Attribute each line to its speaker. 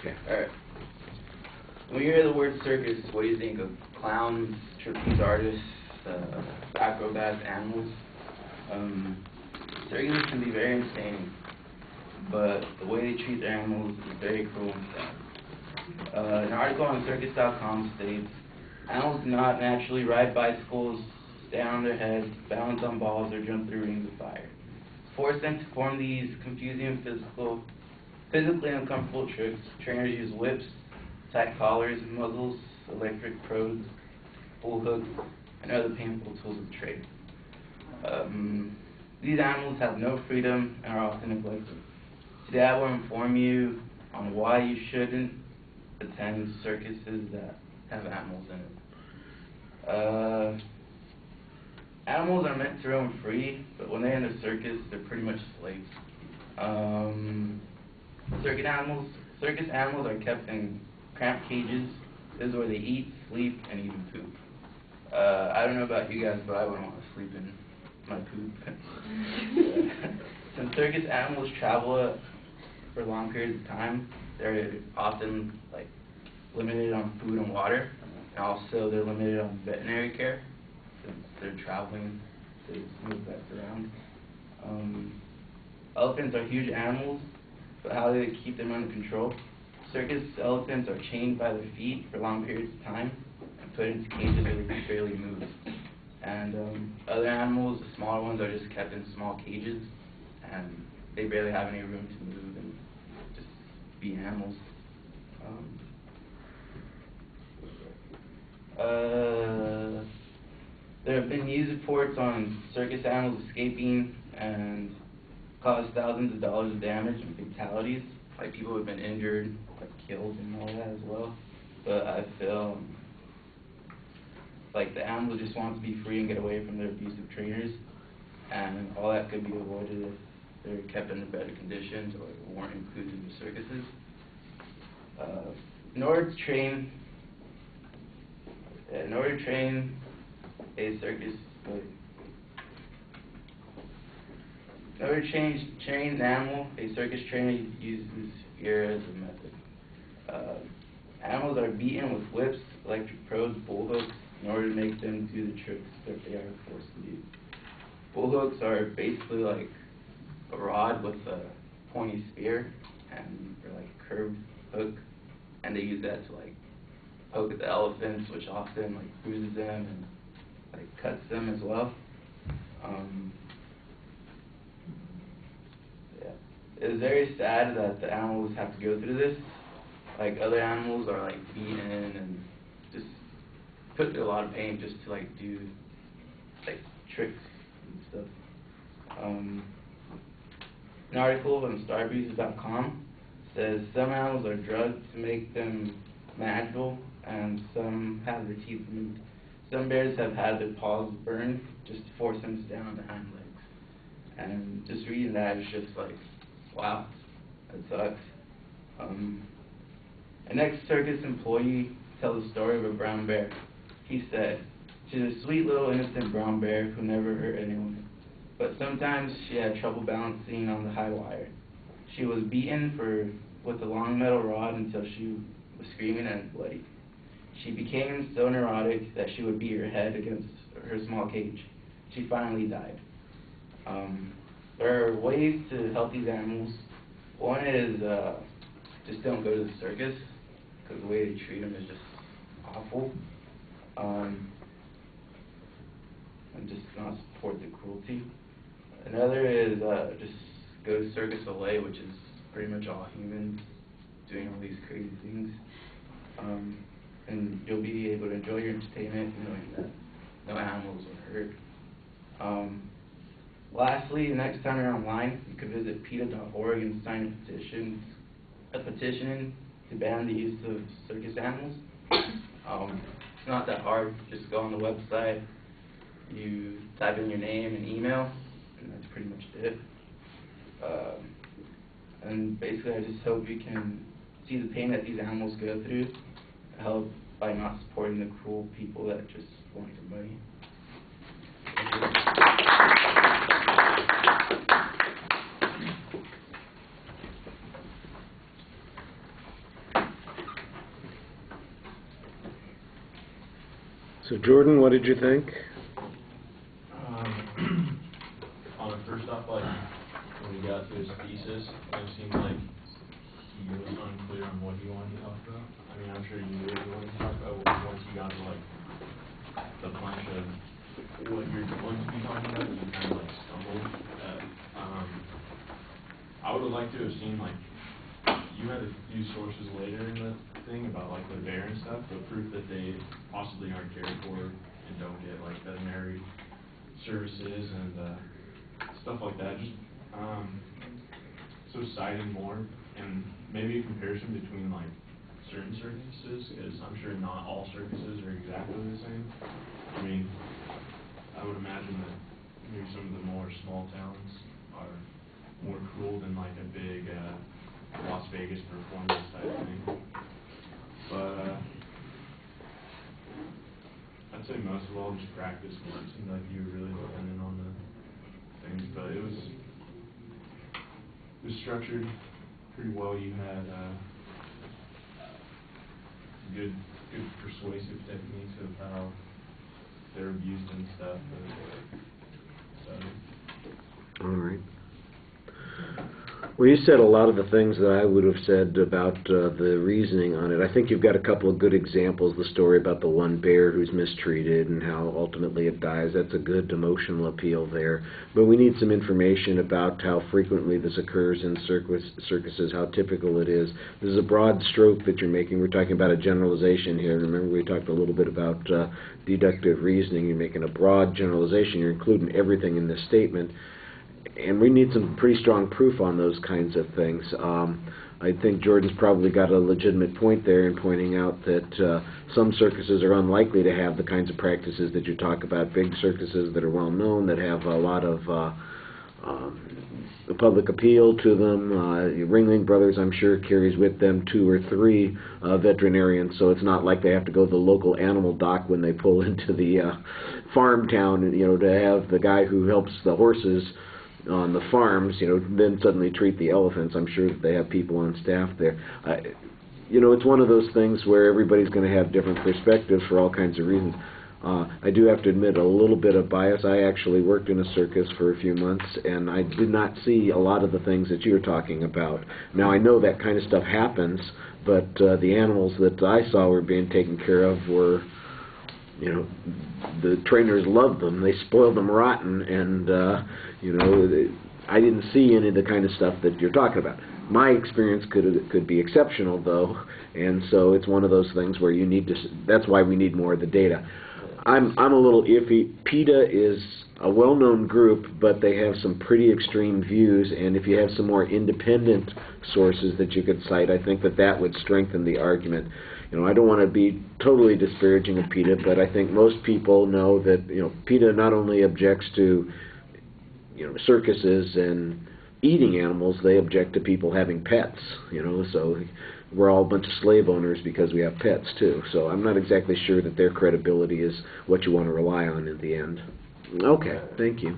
Speaker 1: Okay.
Speaker 2: Alright. When you hear the word circus, what do you think of? Clowns, trapeze artists, acrobats, animals? Circuses can be very entertaining, but the way they treat their animals is very cruel and sad. An article on circus.com states, animals do not naturally ride bicycles, stand on their heads, balance on balls, or jump through rings of fire. To force them to perform these confusing and physically uncomfortable tricks, trainers use whips, tight collars, muzzles, electric prods, bull hooks, and other painful tools of the trade. These animals have no freedom and are often neglected. Today I will inform you on why you shouldn't attend circuses that have animals in it. Animals are meant to roam free, but when they're in a circus, they're pretty much slaves. Circus animals are kept in cramped cages. This is where they eat, sleep, and even poop. I don't know about you guys, but I wouldn't want to sleep in my poop. Since circus animals travel for long periods of time, they're often limited on food and water, and also they're limited on veterinary care since they're traveling to move vets around. Elephants are huge animals, but how do they keep them under control? Circus elephants are chained by their feet for long periods of time and put into cages where they can barely move. And other animals, the smaller ones, are just kept in small cages, and they barely have any room to move and just be animals. There have been news reports on circus animals escaping and caused thousands of dollars of damage and fatalities. People have been injured, killed, and all that as well. But I feel like the animals just want to be free and get away from their abusive trainers, and all that could be avoided if they're kept in better conditions or weren't included in the circuses. In order to train a circus, in order to train an animal, a circus trainer uses fear as a method. Animals are beaten with whips, electric prods, bull hooks, in order to make them do the tricks that they are forced to do. Bull hooks are basically like a rod with a pointy spear, and they're like a curved hook, and they use that to poke at the elephants, which often bruises them and cuts them as well. It is very sad that the animals have to go through this. Other animals are beaten and just put through a lot of pain just to do tricks and stuff. An article on starbreezes.com says some animals are drugged to make them magical, and some have their teeth removed. Some bears have had their paws burned just to force them to stand on their hind legs. And just reading that is just wow, that sucks. An ex-circus employee tells the story of a brown bear. He said, "She's a sweet little innocent brown bear who never hurt anyone, but sometimes she had trouble balancing on the high wire. She was beaten with a long metal rod until she was screaming and bloody. She became so neurotic that she would beat her head against her small cage. She finally died." There are ways to help these animals. One is just don't go to the circus, because the way they treat them is just awful. And just not support the cruelty. Another is just go to Circus LA, which is pretty much all humans doing all these crazy things. And you'll be able to enjoy your entertainment knowing that no animals were hurt. Lastly, the next time you're online, you could visit PETA.org and sign a petition to ban the use of circus animals. It's not that hard. Just go on the website, you type in your name and email, and that's pretty much it. And basically, I just hope you can see the pain that these animals go through, help by not supporting the cruel people that just want your money.
Speaker 1: So Jordan, what did you think?
Speaker 3: First off, like, when he got to his thesis, it seemed like he was unclear on what he wanted to talk about. I mean, I'm sure you knew what you wanted to talk about, but once you got to, like, the punch of what you're going to be talking about, you kind of, like, stumbled. I would have liked to have seen, like, you had a few sources later in the thing about, like, the bear and stuff, but proof that they possibly aren't cared for and don't get, like, veterinary services and stuff like that. Just so citing more, and maybe a comparison between, like, certain circuses, because I'm sure not all circuses are exactly the same. I mean, I would imagine that maybe some of the more small towns are more cruel than, like, a big Las Vegas performance type thing. But I'd say most of all just practice more. It seemed like you were really dependent on the things, but it was structured pretty well. You had good persuasive techniques of how they're abused and stuff.
Speaker 1: All right. Well, you said a lot of the things that I would have said about the reasoning on it. I think you've got a couple of good examples. The story about the one bear who's mistreated and how ultimately it dies. That's a good emotional appeal there. But we need some information about how frequently this occurs in circuses, how typical it is. This is a broad stroke that you're making. We're talking about a generalization here. Remember, we talked a little bit about deductive reasoning. You're making a broad generalization. You're including everything in this statement. And we need some pretty strong proof on those kinds of things. I think Jordan's probably got a legitimate point there in pointing out that some circuses are unlikely to have the kinds of practices that you talk about, big circuses that are well known, that have a lot of public appeal to them. Ringling Brothers, I'm sure, carries with them 2 or 3 veterinarians, so it's not like they have to go to the local animal doc when they pull into the farm town, you know, to have the guy who helps the horses on the farms, you know, then suddenly treat the elephants. I'm sure that they have people on staff there. You know, it's one of those things where everybody's going to have different perspectives for all kinds of reasons. I do have to admit a little bit of bias. I actually worked in a circus for a few months, and I did not see a lot of the things that you're talking about. Now, I know that kind of stuff happens, but the animals that I saw were being taken care of were, you know, the trainers loved them. They spoiled them rotten, and you know, I didn't see any of the kind of stuff that you're talking about. My experience could be exceptional, though, and so it's one of those things where you need to. That's why we need more of the data. I'm a little iffy. PETA is a well-known group, but they have some pretty extreme views, and if you have some more independent sources that you could cite, I think that that would strengthen the argument. You know, I don't want to be totally disparaging of PETA, but I think most people know that, you know, PETA not only objects to, you know, circuses and eating animals, they object to people having pets, you know, so we're all a bunch of slave owners because we have pets too. So I'm not exactly sure that their credibility is what you want to rely on in the end. Okay, thank you.